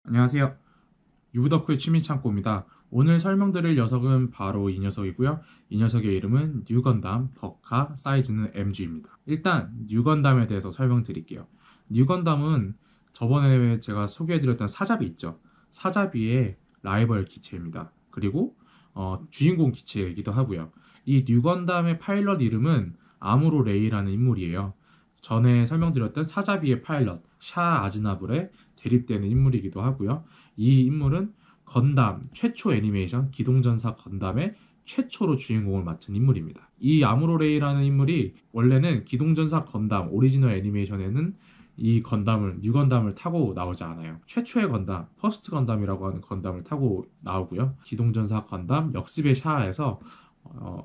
안녕하세요. 유부덕후의 취미창고입니다. 오늘 설명드릴 녀석은 바로 이 녀석이고요. 이 녀석의 이름은 뉴건담 버카, 사이즈는 MG입니다. 일단 뉴건담에 대해서 설명드릴게요. 뉴건담은 저번에 제가 소개해드렸던 사자비 있죠. 사자비의 라이벌 기체입니다. 그리고 주인공 기체이기도 하고요. 이 뉴건담의 파일럿 이름은 아무로 레이라는 인물이에요. 전에 설명드렸던 사자비의 파일럿 샤 아즈나불에 대립되는 인물이기도 하고요. 이 인물은 건담 최초 애니메이션 기동전사 건담의 최초로 주인공을 맡은 인물입니다. 이 아무로레이라는 인물이 원래는 기동전사 건담 오리지널 애니메이션에는 이 건담을 뉴건담을 타고 나오지 않아요. 최초의 건담, 퍼스트 건담이라고 하는 건담을 타고 나오고요. 기동전사 건담 역습의 샤아에서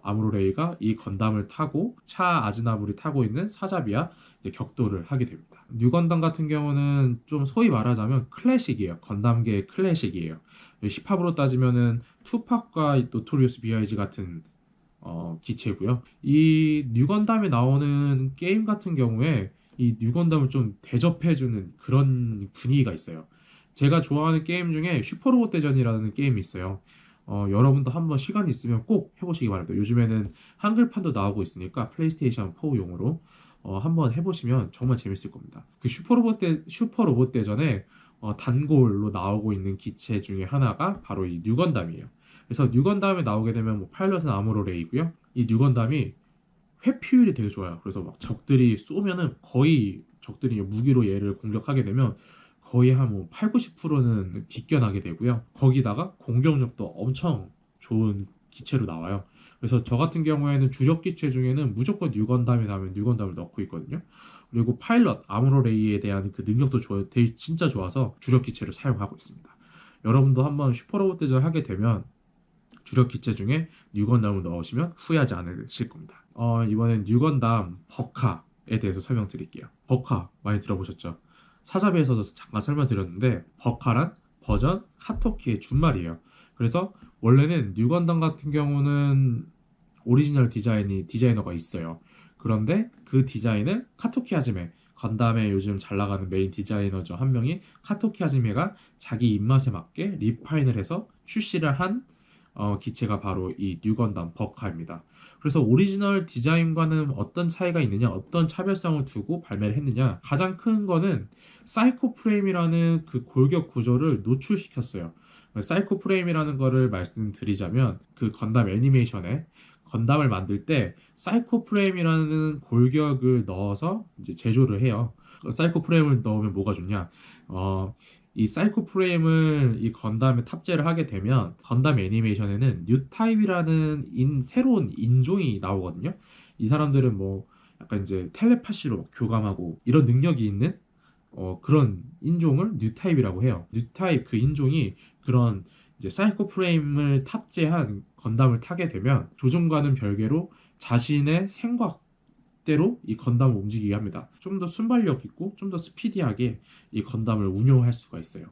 아무로레이가 이 건담을 타고 차 아즈나불이 타고 있는 사자비와 이제 격돌을 하게 됩니다. 뉴건담 같은 경우는 좀 소위 말하자면 클래식이에요. 건담계의 클래식이에요. 힙합으로 따지면은 투팍과 노토리우스 B.I.G 같은 기체고요. 이 뉴건담에 나오는 게임 같은 경우에 이 뉴건담을 좀 대접해주는 그런 분위기가 있어요. 제가 좋아하는 게임 중에 슈퍼로봇 대전이라는 게임이 있어요. 여러분도 한번 시간 있으면 꼭 해보시기 바랍니다. 요즘에는 한글판도 나오고 있으니까 플레이스테이션 4용으로 한번 해보시면 정말 재밌을 겁니다. 그 슈퍼로봇 대전에 단골로 나오고 있는 기체 중에 하나가 바로 이 뉴건담이에요. 그래서 뉴건담에 나오게 되면 뭐 파일럿은 아무로레이고요. 이 뉴건담이 회피율이 되게 좋아요. 그래서 막 적들이 쏘면은 거의 적들이 무기로 얘를 공격하게 되면 거의 한 뭐 8, 90%는 비껴나게 되고요. 거기다가 공격력도 엄청 좋은 기체로 나와요. 그래서 저 같은 경우에는 주력 기체 중에는 무조건 뉴건담이 나면 뉴건담을 넣고 있거든요. 그리고 파일럿 아무로레이에 대한 그 능력도 되게 진짜 좋아서 주력 기체를 사용하고 있습니다. 여러분도 한번 슈퍼로봇 대전 하게 되면 주력 기체 중에 뉴건담을 넣으시면 후회하지 않으실 겁니다. 이번엔 뉴건담 버카에 대해서 설명드릴게요. 버카 많이 들어보셨죠? 사자비에서도 잠깐 설명드렸는데 버카란 버전 카토키의 준말이에요. 그래서 원래는 뉴건담 같은 경우는 오리지널 디자이너가 있어요. 그런데 그 디자인을 카토키 하즈메 건담의 요즘 잘 나가는 메인 디자이너죠. 한 명이 카토키 하즈메가 자기 입맛에 맞게 리파인을 해서 출시를 한 기체가 바로 이 뉴건담 버카입니다. 그래서 오리지널 디자인과는 어떤 차이가 있느냐, 어떤 차별성을 두고 발매를 했느냐, 가장 큰 거는 사이코 프레임이라는 그 골격 구조를 노출시켰어요. 사이코 프레임이라는 거를 말씀드리자면 그 건담 애니메이션에 건담을 만들 때 사이코 프레임이라는 골격을 넣어서 이제 제조를 해요. 사이코 프레임을 넣으면 뭐가 좋냐? 이 사이코 프레임을 이 건담에 탑재를 하게 되면 건담 애니메이션에는 뉴타입이라는 새로운 인종이 나오거든요. 이 사람들은 뭐 약간 이제 텔레파시로 막 교감하고 이런 능력이 있는 그런 인종을 뉴타입이라고 해요. 뉴타입 그 인종이 그런 이제 사이코 프레임을 탑재한 건담을 타게 되면 조종과는 별개로 자신의 생각대로 이 건담을 움직이게 합니다. 좀 더 순발력 있고 좀 더 스피디하게 이 건담을 운용할 수가 있어요.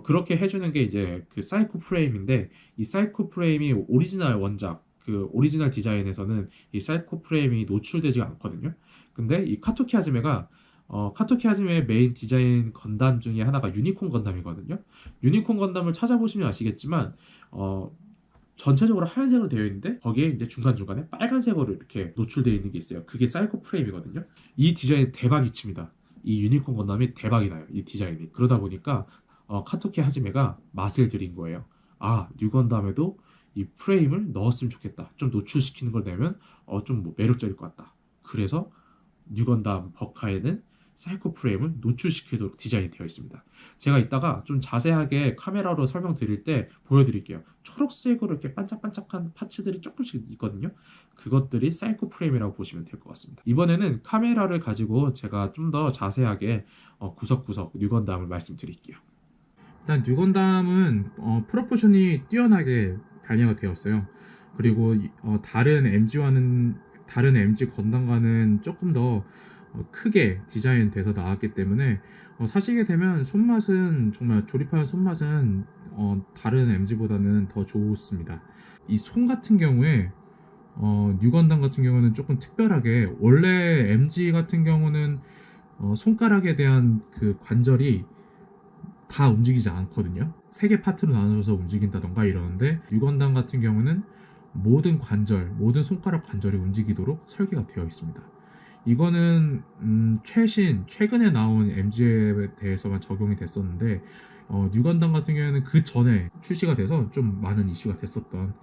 그렇게 해주는 게 이제 그 사이코 프레임인데 이 사이코 프레임이 오리지널 원작 그 오리지널 디자인에서는 이 사이코 프레임이 노출되지 않거든요. 근데 이 카토키 하즈메가 카토키 하즈메의 메인 디자인 건담 중에 하나가 유니콘 건담이거든요. 유니콘 건담을 찾아보시면 아시겠지만 전체적으로 하얀색으로 되어 있는데 거기에 이제 중간중간에 빨간색으로 이렇게 노출되어 있는 게 있어요. 그게 사이코 프레임이거든요. 이 디자인 대박이 칩니다. 이 유니콘 건담이 대박이 나요. 이 디자인이. 그러다 보니까 카토키 하지메가 맛을 들인 거예요. 아, 뉴 건담에도 이 프레임을 넣었으면 좋겠다. 좀 노출시키는 걸 내면 좀 뭐 매력적일 것 같다. 그래서 뉴 건담 버카에는 사이코 프레임을 노출시키도록 디자인이 되어 있습니다. 제가 이따가 좀 자세하게 카메라로 설명드릴 때 보여드릴게요. 초록색으로 이렇게 반짝반짝한 파츠들이 조금씩 있거든요. 그것들이 사이코 프레임이라고 보시면 될 것 같습니다. 이번에는 카메라를 가지고 제가 좀 더 자세하게 구석구석 뉴건담을 말씀드릴게요. 일단 뉴건담은 프로포션이 뛰어나게 발매가 되었어요. 그리고 다른 MG 건담과는 조금 더 크게 디자인돼서 나왔기 때문에 사시게 되면 손맛은 정말 조립하는 손맛은 다른 MG보다는 더 좋습니다. 이 손 같은 경우에 뉴건담 같은 경우는 조금 특별하게 원래 MG 같은 경우는 손가락에 대한 그 관절이 다 움직이지 않거든요. 세 개 파트로 나눠서 움직인다던가 이러는데 뉴건담 같은 경우는 모든 관절, 모든 손가락 관절이 움직이도록 설계가 되어 있습니다. 이거는 최근에 나온 MG에 대해서만 적용이 됐었는데 뉴건담 같은 경우에는 그 전에 출시가 돼서 좀 많은 이슈가 됐었던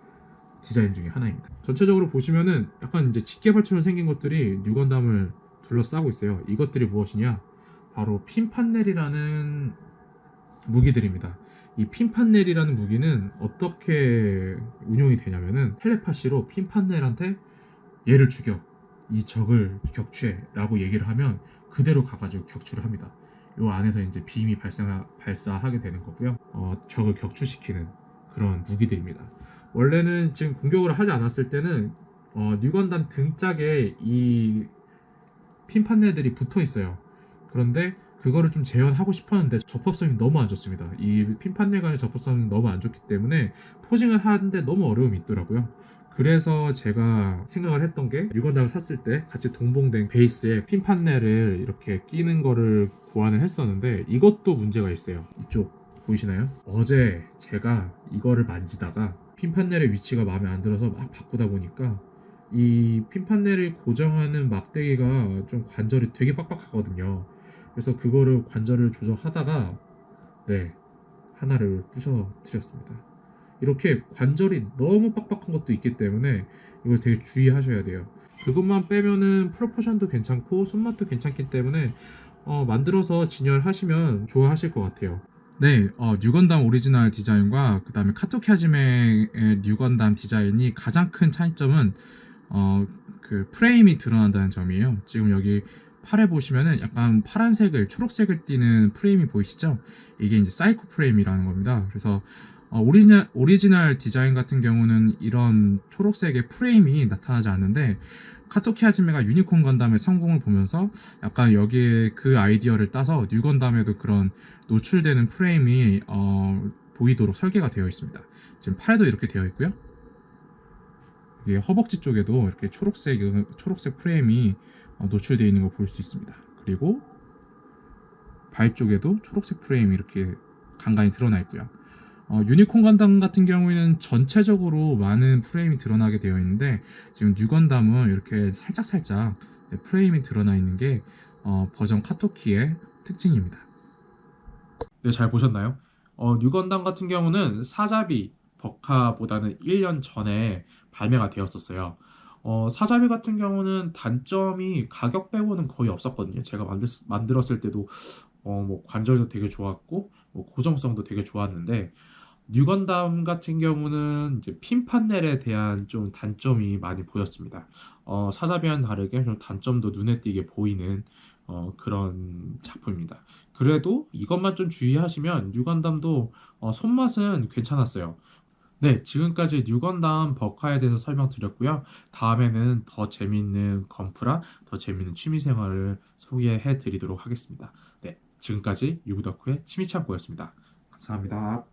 디자인 중에 하나입니다. 전체적으로 보시면은 약간 이제 직개발처럼 생긴 것들이 뉴건담을 둘러싸고 있어요. 이것들이 무엇이냐? 바로 핀판넬이라는 무기들입니다. 이 핀판넬이라는 무기는 어떻게 운용이 되냐면은 텔레파시로 핀판넬한테 얘를 죽여, 이 적을 격추해 라고 얘기를 하면 그대로 가가지고 격추를 합니다. 요 안에서 이제 빔이 발사하게 되는 거고요. 적을 격추시키는 그런 무기들입니다. 원래는 지금 공격을 하지 않았을 때는 뉴건담 등짝에 이 핀판넬들이 붙어 있어요. 그런데 그거를 좀 재현하고 싶었는데 접합성이 너무 안 좋습니다. 이 핀판넬 간의 접합성이 너무 안 좋기 때문에 포징을 하는데 너무 어려움이 있더라고요. 그래서 제가 생각을 했던 게 뉴건담을 샀을 때 같이 동봉된 베이스에 핀판넬을 이렇게 끼는 거를 고안을 했었는데 이것도 문제가 있어요. 이쪽 보이시나요? 어제 제가 이거를 만지다가 핀판넬의 위치가 마음에 안 들어서 막 바꾸다 보니까 이 핀판넬을 고정하는 막대기가 좀 관절이 되게 빡빡하거든요. 그래서 그거를 관절을 조정하다가 하나를 부셔뜨렸습니다. 이렇게 관절이 너무 빡빡한 것도 있기 때문에 이걸 되게 주의하셔야 돼요. 그것만 빼면은 프로포션도 괜찮고 손맛도 괜찮기 때문에 만들어서 진열하시면 좋아하실 것 같아요. 뉴건담 오리지널 디자인과 그 다음에 카토키 하지메의 뉴건담 디자인이 가장 큰 차이점은 그 프레임이 드러난다는 점이에요. 지금 여기 팔에 보시면은 약간 파란색을 초록색을 띠는 프레임이 보이시죠? 이게 이제 사이코 프레임이라는 겁니다. 그래서 오리지널 디자인 같은 경우는 이런 초록색의 프레임이 나타나지 않는데 카토키 하지메가 유니콘 건담의 성공을 보면서 약간 여기에 그 아이디어를 따서 뉴 건담에도 그런 노출되는 프레임이 보이도록 설계가 되어 있습니다. 지금 팔에도 이렇게 되어 있고요. 이게 허벅지 쪽에도 이렇게 초록색 프레임이 노출되어 있는 걸 볼 수 있습니다. 그리고 발 쪽에도 초록색 프레임이 이렇게 간간히 드러나 있고요. 유니콘 건담 같은 경우에는 전체적으로 많은 프레임이 드러나게 되어 있는데 지금 뉴 건담은 이렇게 살짝살짝 프레임이 드러나 있는 게 버전 카토키의 특징입니다. 네, 잘 보셨나요? 뉴 건담 같은 경우는 사자비 버카보다는 1년 전에 발매가 되었었어요. 사자비 같은 경우는 단점이 가격 빼고는 거의 없었거든요. 제가 만들었을 때도 뭐 관절도 되게 좋았고 뭐 고정성도 되게 좋았는데 뉴건담 같은 경우는 이제 핀판넬에 대한 좀 단점이 많이 보였습니다. 사자비와는 다르게 좀 단점도 눈에 띄게 보이는 그런 작품입니다. 그래도 이것만 좀 주의하시면 뉴건담도 손맛은 괜찮았어요. 네, 지금까지 뉴건담 버카에 대해서 설명드렸고요. 다음에는 더 재밌는 건프라, 더 재밌는 취미생활을 소개해 드리도록 하겠습니다. 네, 지금까지 유부덕후의 취미창고였습니다. 감사합니다.